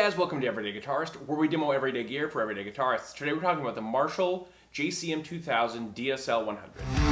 Guys, welcome to Everyday Guitarist, where we demo everyday gear for everyday guitarists. Today we're talking about the Marshall JCM2000 DSL100.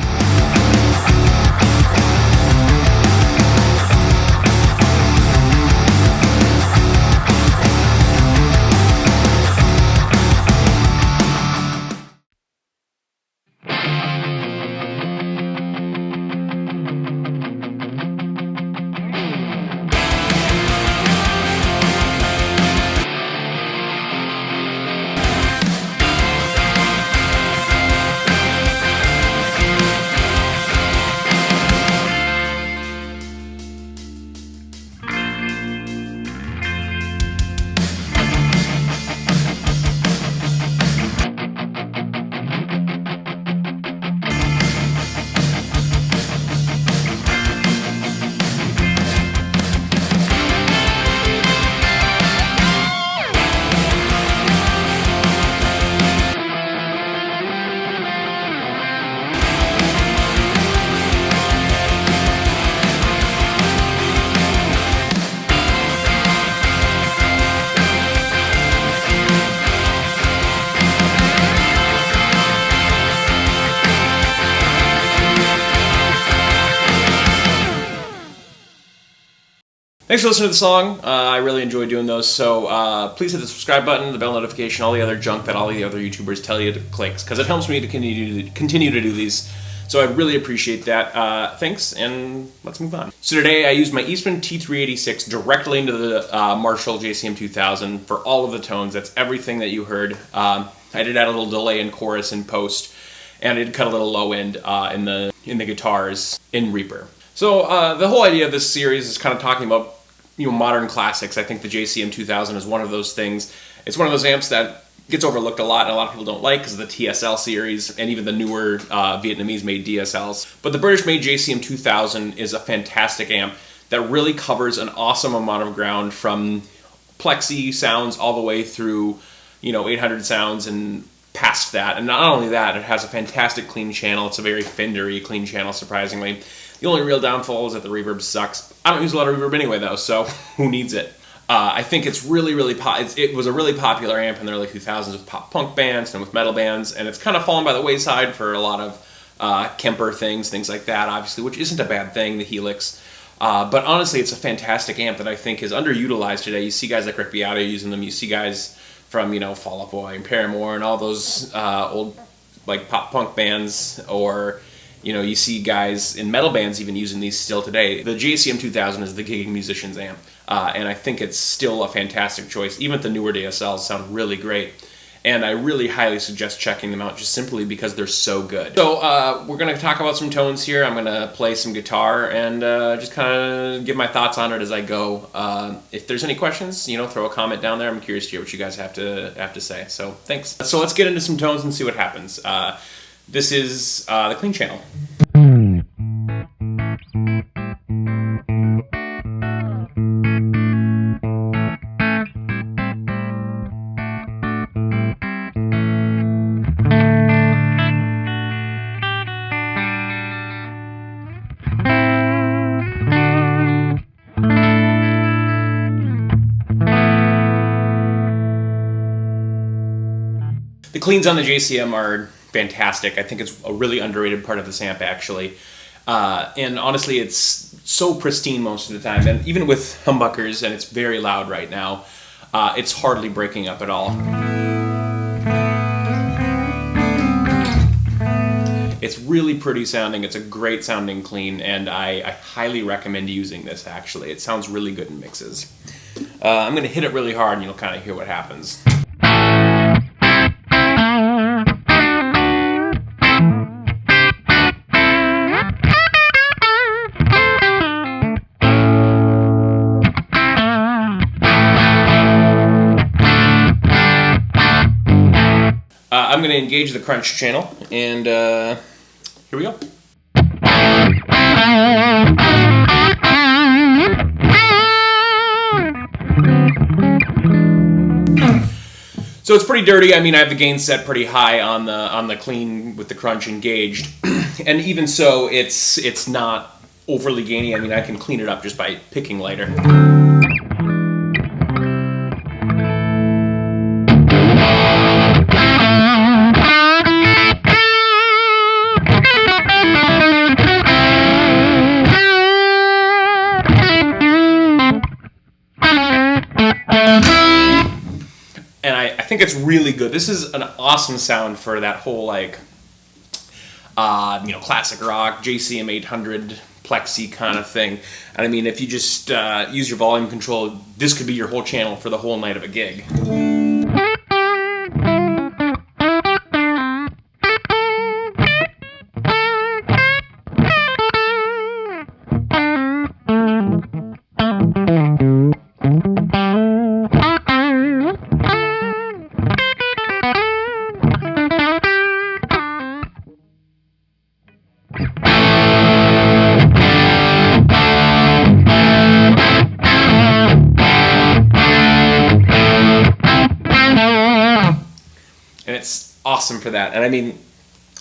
Thanks for listening to the song. I really enjoy doing those, so please hit the subscribe button, the bell notification, all the other junk that all the other YouTubers tell you to click, because it helps me to continue to do these. So I really appreciate that. Thanks, and let's move on. So today I used my Eastman T386 directly into the Marshall JCM2000 for all of the tones. That's everything that you heard. I did add a little delay in chorus and post, and I did cut a little low end in the guitars in Reaper. So the whole idea of this series is kind of talking about modern classics. I think the JCM2000 is one of those things. It's one of those amps that gets overlooked a lot and a lot of people don't like because of the TSL series and even the newer Vietnamese-made DSLs. But the British-made JCM2000 is a fantastic amp that really covers an awesome amount of ground from plexi sounds all the way through 800 sounds and past that. And not only that, it has a fantastic clean channel. It's a very Fender-y clean channel, surprisingly. The only real downfall is that the reverb sucks. I don't use a lot of reverb anyway, though, so who needs it? I think it's really, it was a really popular amp in the early 2000s with pop punk bands and with metal bands, and it's kind of fallen by the wayside for a lot of Kemper things like that, obviously, which isn't a bad thing, the Helix. But honestly, it's a fantastic amp that I think is underutilized today. You see guys like Rick Beato using them. You see guys from, Fall Out Boy and Paramore and all those old like pop punk bands, or you see guys in metal bands even using these still today. The JCM2000 is the gigging musician's amp, and I think it's still a fantastic choice. Even the newer DSLs sound really great, and I really highly suggest checking them out just simply because they're so good. So we're going to talk about some tones here. I'm going to play some guitar and just kind of give my thoughts on it as I go. If there's any questions, throw a comment down there. I'm curious to hear what you guys have to say. So thanks. So let's get into some tones and see what happens. This is the clean channel. The cleans on the JCM are fantastic. I think it's a really underrated part of this amp, actually. And honestly, it's so pristine most of the time. And even with humbuckers, and it's very loud right now, it's hardly breaking up at all. It's really pretty sounding. It's a great sounding clean, and I highly recommend using this, actually. It sounds really good in mixes. I'm going to hit it really hard, and you'll kind of hear what happens. I'm going to engage the crunch channel, and here we go. So it's pretty dirty. I mean, I have the gain set pretty high on the clean with the crunch engaged, and even so, it's not overly gainy. I mean, I can clean it up just by picking lighter. think it's really good. This is an awesome sound for that whole like, classic rock, JCM800 plexi kind of thing. And I mean, if you just use your volume control, this could be your whole channel for the whole night of a gig. And it's awesome for that. And I mean,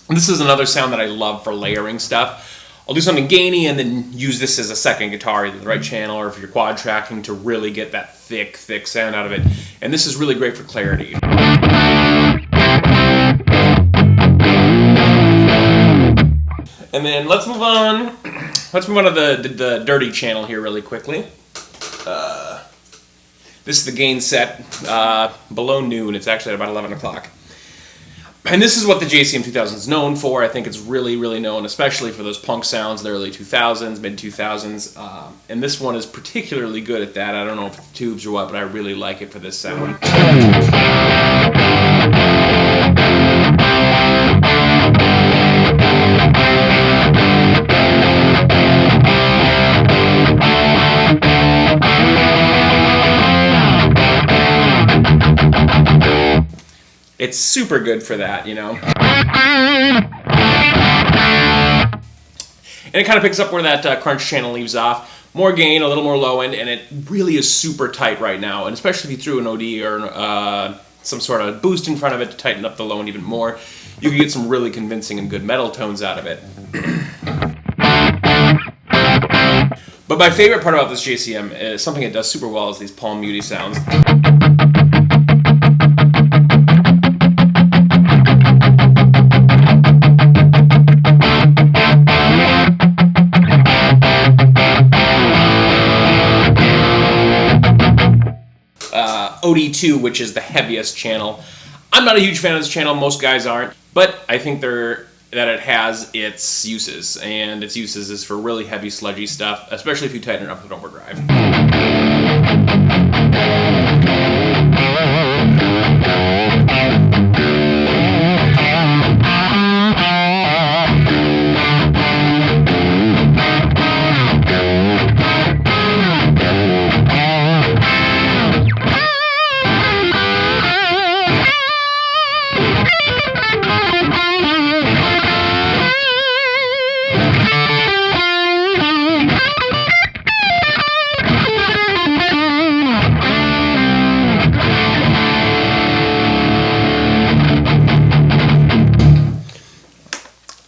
this is another sound that I love for layering stuff. I'll do something gainy and then use this as a second guitar, either the right channel or if you're quad tracking, to really get that thick sound out of it. And this is really great for clarity. And then let's move on. Let's move on to the dirty channel here really quickly. This is the gain set below noon. It's actually at about 11 o'clock. And this is what the JCM2000 is known for. I think it's really, really known, especially for those punk sounds, the early 2000s, mid 2000s. And this one is particularly good at that. I don't know if it's tubes or what, but I really like it for this sound. It's super good for that, you know. And it kind of picks up where that crunch channel leaves off. More gain, a little more low end, and it really is super tight right now. And especially if you threw an OD or some sort of boost in front of it to tighten up the low end even more, you can get some really convincing and good metal tones out of it. But my favorite part about this JCM is something it does super well is these palm muty sounds. OD2, which is the heaviest channel. I'm not a huge fan of this channel, most guys aren't, but I think that it has its uses, and its uses is for really heavy, sludgy stuff, especially if you tighten it up with overdrive.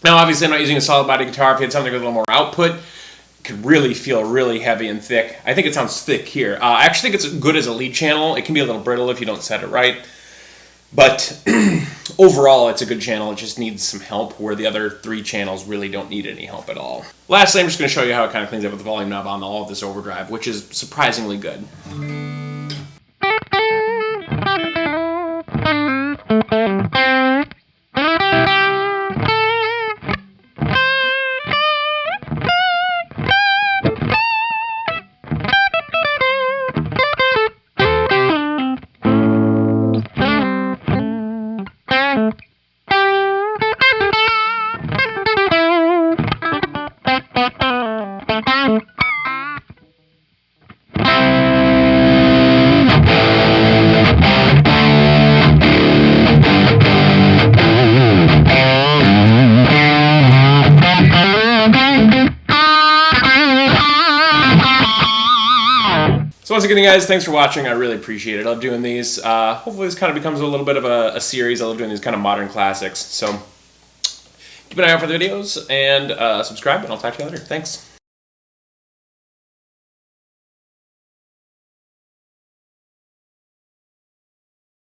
Now, obviously, I'm not using a solid body guitar. If you had something with a little more output, it could really feel really heavy and thick. I think it sounds thick here. I actually think it's good as a lead channel. It can be a little brittle if you don't set it right. But overall, it's a good channel. It just needs some help, where the other three channels really don't need any help at all. Lastly, I'm just going to show you how it kind of cleans up with the volume knob on all of this overdrive, which is surprisingly good. So once again, guys, thanks for watching. I really appreciate it. I love doing these. Hopefully this kind of becomes a little bit of a series. I love doing these kind of modern classics. So keep an eye out for the videos and subscribe, and I'll talk to you later. Thanks.